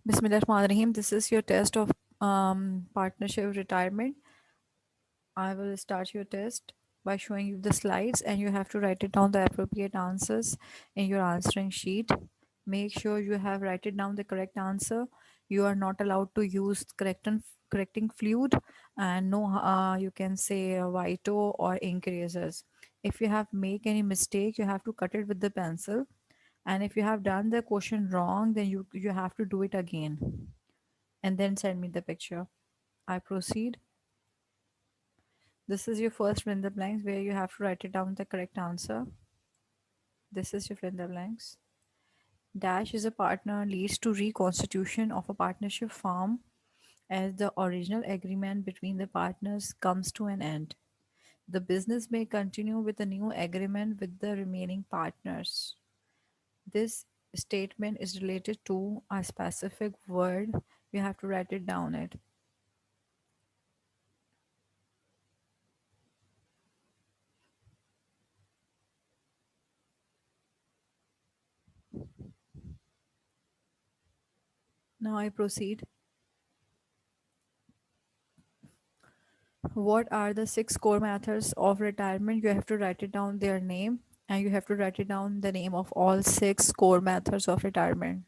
Bismillahirrahmanirrahim. This is your test of partnership retirement. I will start your test by showing you the slides, and you have to write it down the appropriate answers in your answering sheet. Make sure you have write it down the correct answer. You are not allowed to use correcting fluid, and no, you can say Vito or ink erasers. If you have make any mistake, you have to cut it with the pencil. And if you have done the question wrong, then you have to do it again and then send me the picture. I proceed. This is your first fill in the blanks where you have to write it down the correct answer. This is your fill in the blanks. Dash is a partner leads to reconstitution of a partnership firm as the original agreement between the partners comes to an end. The business may continue with a new agreement with the remaining partners. This statement is related to a specific word. You have to write it down it. Now I proceed. What are the six core methods of retirement? You have to write it down their name, and you have to write it down the name of all six core methods of retirement.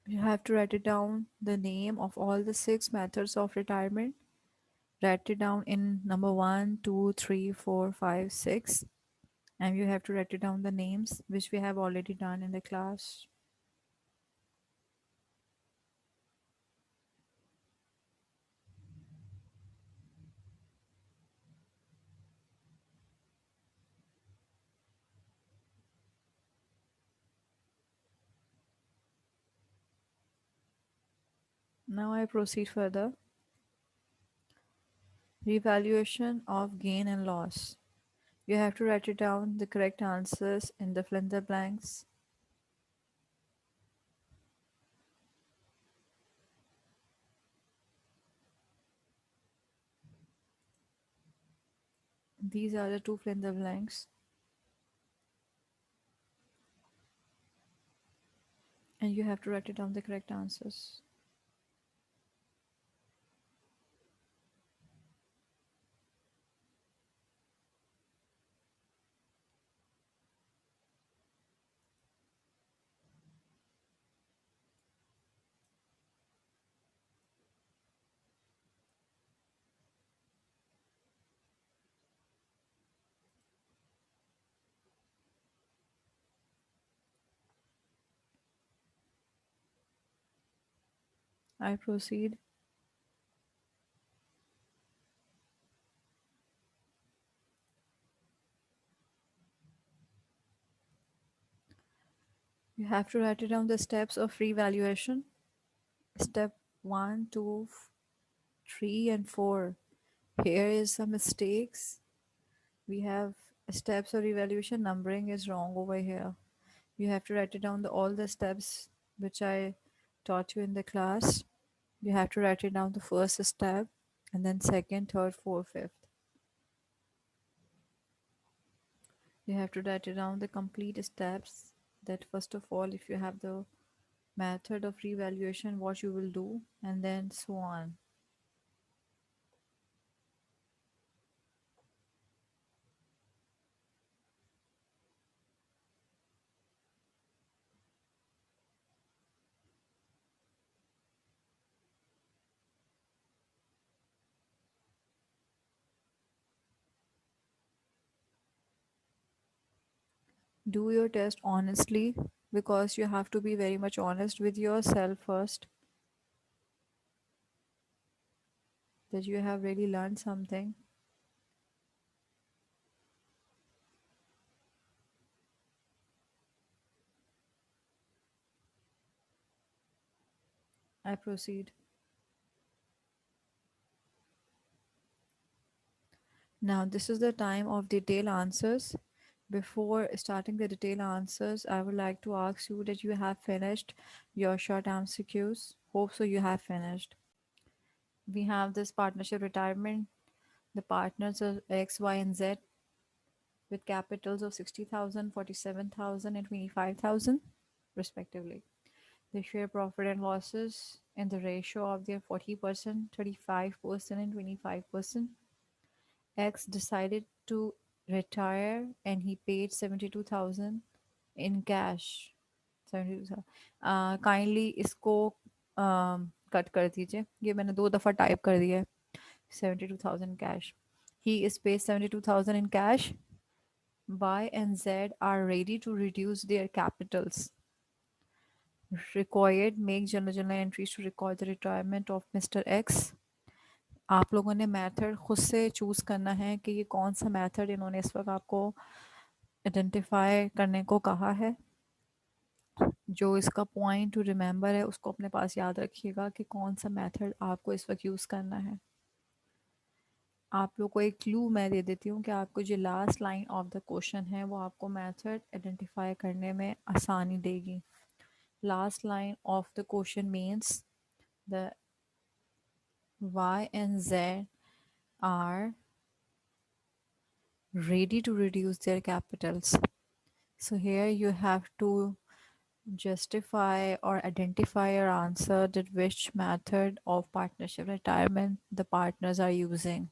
You have to write it down the name of all the six methods of retirement. Write it down in number one, two, three, four, five, six, and you have to write it down the names which we have already done in the class. Now I proceed further. Revaluation of gain and loss. You have to write it down the correct answers in the fill in the blanks. These are the two fill in the blanks, and you have to write it down the correct answers. I proceed. You have to write it down the steps of revaluation. Step one, two, three, and four. Here is some mistakes. We have steps of revaluation. Numbering is wrong over here. You have to write it down all the steps which I taught you in the class. You have to write it down the first step, and then second, third, fourth, fifth. You have to write it down the complete steps. That first of all, if you have the method of revaluation, what you will do, and then so on. Do your test honestly, because you have to be very much honest with yourself first, that you have really learned something. I proceed. Now, this is the time of detailed answers. Before starting the detailed answers, I would like to ask you that you have finished your short MCQs. Hope so you have finished. We have this partnership retirement. The partners are X, Y, and Z with capitals of 60,000, 47,000, and 25,000, respectively. They share profit and losses in the ratio of their 40%, 35%, and 25%. X decided to retire and he paid 72,000 in cash. 72,000. Kindly इसको cut कर दीजिए, ये मैंने 2 दफ़ा type कर दिया है. 72,000 cash. He is paid 72,000 in cash. Y and Z are ready to reduce their capitals. Required make journal entries to record the retirement of Mr. X. आप लोगों ने मेथड खुद से चूज करना है कि ये कौन सा मेथड इन्होंने इस वक्त आपको आइडेंटिफाई करने को कहा है. जो इसका पॉइंट टू रिमेंबर है उसको अपने पास याद रखिएगा कि कौन सा मेथड आपको इस वक्त यूज़ करना है. आप लोग को एक क्लू मैं दे देती हूँ कि आपको जो last line of the question है वो आपको मेथड आइडेंटिफाई करने में आसानी देगी. Last line of the question means the Y and Z are ready to reduce their capitals. So here you have to justify or identify your answer that which method of partnership retirement the partners are using.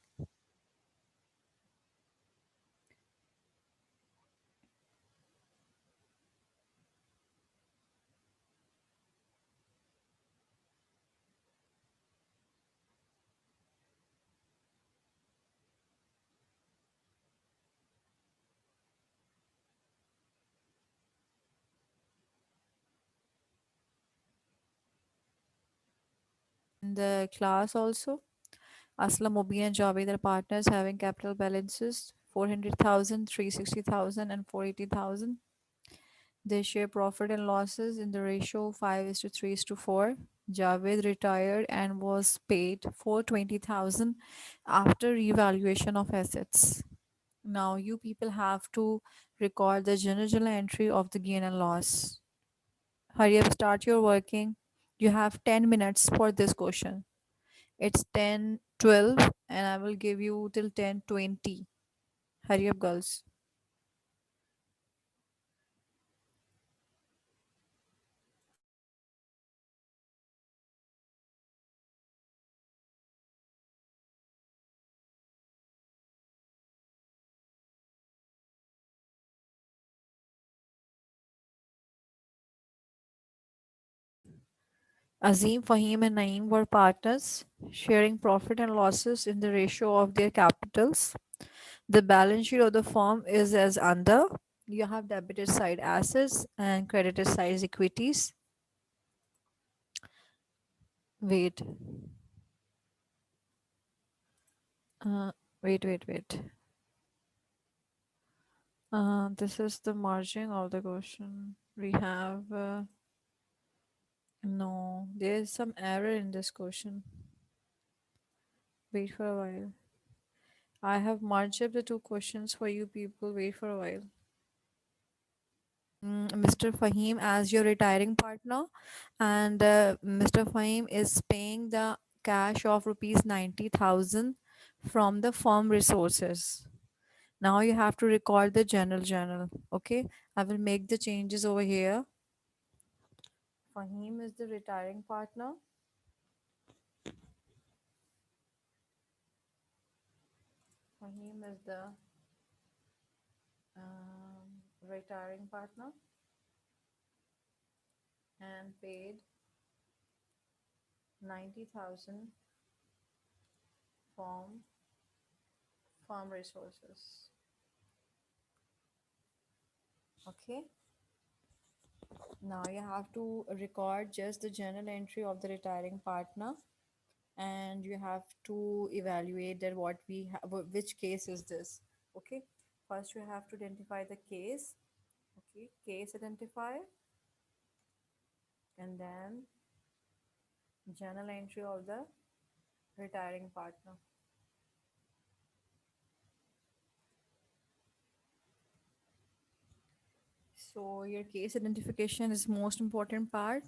In the class also, Aslam, Mubi and Javed are partners having capital balances 400,000, 360,000 and 480,000. They share profit and losses in the ratio 5 is to 3 is to 4. Javed retired and was paid 420,000 after revaluation of assets. Now you people have to record the journal entry of the gain and loss. Hurry up, start your working. You have 10 minutes for this question. It's 10:12 and I will give you till 10:20. Hurry up, girls. Azim, Fahim, and Naeem were partners, sharing profit and losses in the ratio of their capitals. The balance sheet of the firm is as under. You have debited side assets and credited side equities. Wait, uh, wait. This is the margin of the question. We have no. There is some error in this question. Wait for a while. I have merged up the two questions for you people. Wait for a while. Mr. Fahim as your retiring partner, and Mr. Fahim is paying the cash of rupees 90,000 from the firm resources. Now you have to record the journal. Okay, I will make the changes over here. Fahim is the retiring partner. Fahim is the retiring partner and paid 90,000 from farm resources. Okay, now you have to record just the journal entry of the retiring partner, and you have to evaluate that what we have, which case is this. Okay, first you have to identify the case. Okay, case identifier, and then journal entry of the retiring partner. So your case identification is most important part,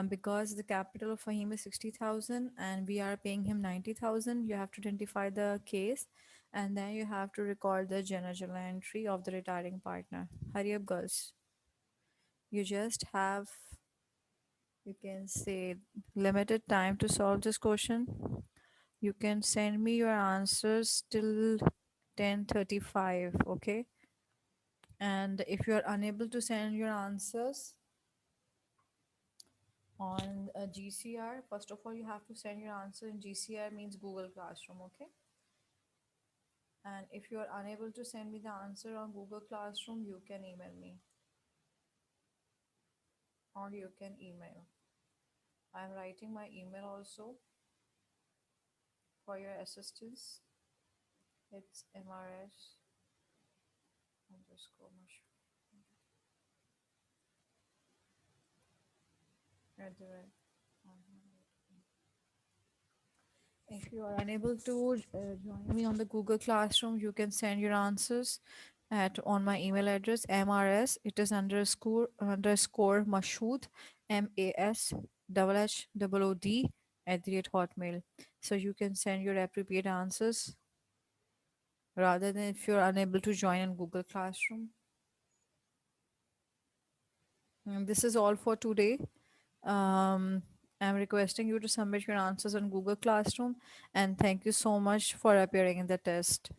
because the capital of Fahim is 60,000 and we are paying him 90,000. You have to identify the case and then you have to record the journal entry of the retiring partner. Hurry up, girls. You just have, you can say, limited time to solve this question. You can send me your answers till 10:35, okay? And if you are unable to send your answers on a GCR, first of all, you have to send your answer in GCR, means Google Classroom, okay? And if you are unable to send me the answer on Google Classroom, you can email me or you can email. I'm writing my email also for your assistance. It's MRS underscore mushroom at the rate. If you are unable to join me on the Google Classroom, you can send your answers at on my email address mrs. It is underscore Mashood, MASHHOOD @hotmail. So you can send your appropriate answers rather than if you're unable to join on Google Classroom. And this is all for today. Um, I'm requesting you to submit your answers on Google Classroom and thank you so much for appearing in the test.